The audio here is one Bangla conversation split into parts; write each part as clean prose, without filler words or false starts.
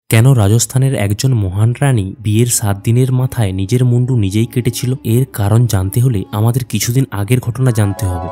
কেন রাজস্থানের একজন মহান রানী বিয়ের 7 দিনের মাথায় নিজের মুন্ডু নিজেই কেটেছিল? এর কারণ জানতে হলে আমাদের কিছুদিন আগের ঘটনা জানতে হবে।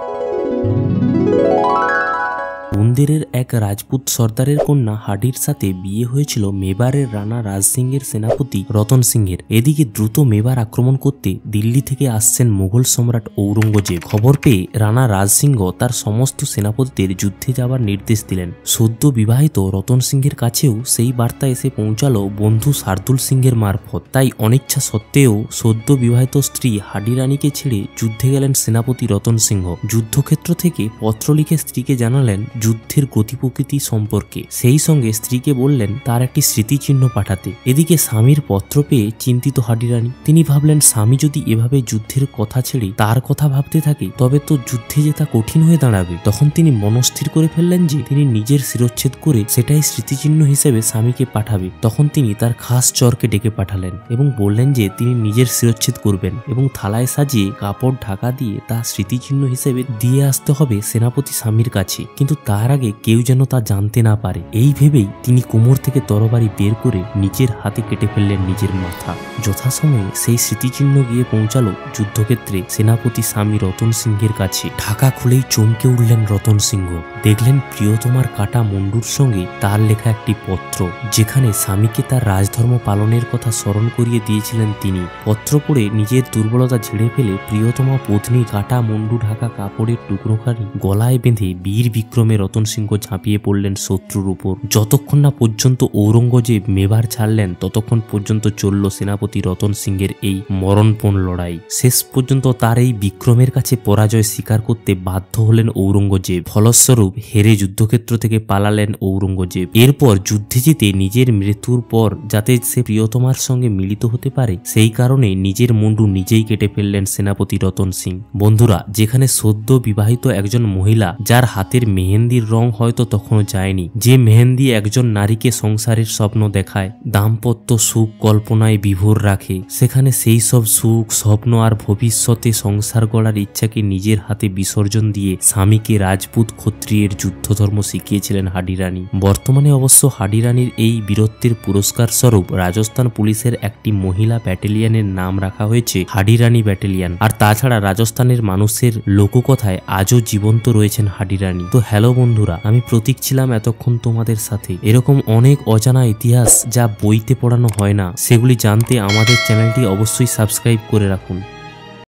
বুন্দেরের এক রাজপুত সর্দারের কন্যা হাডির সাথে বিয়ে হয়েছিল মেবারের রানা রাজ সিংয়ের সেনাপতি রতন সিংয়ের। এদিকে দ্রুত মেবার আক্রমণ করতে দিল্লি থেকে আসছেন মুঘল সম্রাট ঔরঙ্গজেব। খবর পেয়ে রানা রাজ সিংহ তার সমস্ত সেনাপতিদের যুদ্ধে যাওয়ার নির্দেশ দিলেন। সদ্য বিবাহিত রতন সিংহের কাছেও সেই বার্তা এসে পৌঁছালো বন্ধু শার্দুল সিংহের মারফত। তাই অনিচ্ছা সত্ত্বেও সদ্য বিবাহিত স্ত্রী হাডি রানীকে ছেড়ে যুদ্ধে গেলেন সেনাপতি রতন সিংহ। যুদ্ধক্ষেত্র থেকে পত্র লিখে স্ত্রীকে জানালেন যুদ্ধের গতি প্রকৃতি সম্পর্কে। সেই সঙ্গে স্ত্রীকে বললেন তার একটি স্মৃতিচিহ্ন পাঠাতে। এদিকে স্বামীর পত্র পেয়ে চিন্তিত হাডি রানী। তিনি ভাবলেন স্বামী যদি এভাবে যুদ্ধের কথা ছেড়ে তার কথা ভাবতে থাকে তবে তো যুদ্ধে জেতা কঠিন হয়ে দাঁড়াবে। তখন তিনি মনস্থির করে ফেললেন যে তিনি নিজের শিরচ্ছেদ করে সেটাই স্মৃতিচিহ্ন হিসেবে স্বামীকে পাঠাবে। তখন তিনি তার খাস চরকে ডেকে পাঠালেন এবং বললেন যে তিনি নিজের শিরচ্ছেদ করবেন এবং থালায় সাজিয়ে কাপড় ঢাকা দিয়ে তা স্মৃতিচিহ্ন হিসেবে দিয়ে আসতে হবে সেনাপতি স্বামীর কাছে, কিন্তু তার আগে কেউ যেন তা জানতে না পারে। এই ভেবেই তিনি কোমর থেকে তরবারি বের করে নিজের হাতে কেটে ফেললেন নিজের মাথা। যথাসময়ে সেই স্মৃতিচিহ্ন গিয়ে পৌঁছালো যুদ্ধক্ষেত্রে সেনাপতি স্বামী রতন সিংহের কাছে। ঢাকা খুলেই চমকে উঠলেন রতন সিংহ। দেখলেন প্রিয়তমার কাটা মুন্ডুর সঙ্গে তার লেখা একটি পত্র, যেখানে স্বামীকে তার রাজধর্ম পালনের কথা স্মরণ করিয়ে দিয়েছিলেন তিনি। পত্র পড়ে নিজের দুর্বলতা ঝেড়ে ফেলে প্রিয়তমা পত্নী কাটা মুন্ডু ঢাকা কাপড়ের টুকরোখানি গলায় বেঁধে বীর বিক্রমে রতন সিংহ ঝাঁপিয়ে পড়লেন শত্রুর উপর। যতক্ষণ না পর্যন্ত ঔরঙ্গজেব মেবার ছাড়লেন ততক্ষণ পর্যন্ত চলল সেনাপতি রতন সিংহের এই মরণপণ লড়াই। শেষ পর্যন্ত তার এই বিক্রমের কাছে পরাজয় স্বীকার করতে বাধ্য হলেন ঔরঙ্গজেব। ফলস্বরূপ হেরে যুদ্ধক্ষেত্র থেকে পালালেন ঔরঙ্গজেব। এরপর যুদ্ধে জিতে নিজের মৃত্যুর পর যাতে সে প্রিয়তমার সঙ্গে মিলিত হতে পারে সেই কারণে নিজের মুন্ডু নিজেই কেটে ফেললেন সেনাপতি রতন সিং। বন্ধুরা, যেখানে সদ্য বিবাহিত একজন মহিলা যার হাতের মেহেন্দির রং হয়তো তখনও যায়নি, যে মেহেন্দি একজন নারীকে সংসারের স্বপ্ন দেখায়, দাম্পত্য সুখ কল্পনায় বিভোর রাখে, সেখানে সেই সব সুখ স্বপ্ন আর ভবিষ্যতে সংসার গড়ার ইচ্ছাকে নিজের হাতে বিসর্জন দিয়ে স্বামীকে রাজপুত ক্ষত্রিয়ের যুদ্ধধর্ম শিখিয়েছিলেন হাডি রানী। বর্তমানে অবশ্য হাডি রানীর এই বীরত্বের পুরস্কার স্বরূপ রাজস্থান পুলিশের একটি মহিলা ব্যাটালিয়নের নাম রাখা হয়েছে হাডি রানী ব্যাটালিয়ন। আর তাছাড়া রাজস্থানের মানুষের লোককথায় আজও জীবন্ত রয়েছেন হাডি রানী। তো হ্যালো বন্ধুরা, আমি প্রতীক ছিলাম এতক্ষণ তোমাদের সাথে। এরকম অনেক অজানা ইতিহাস যা বইতে পড়ানো হয় না, সেগুলি জানতে আমাদের চ্যানেলটি অবশ্যই সাবস্ক্রাইব করে রাখুন।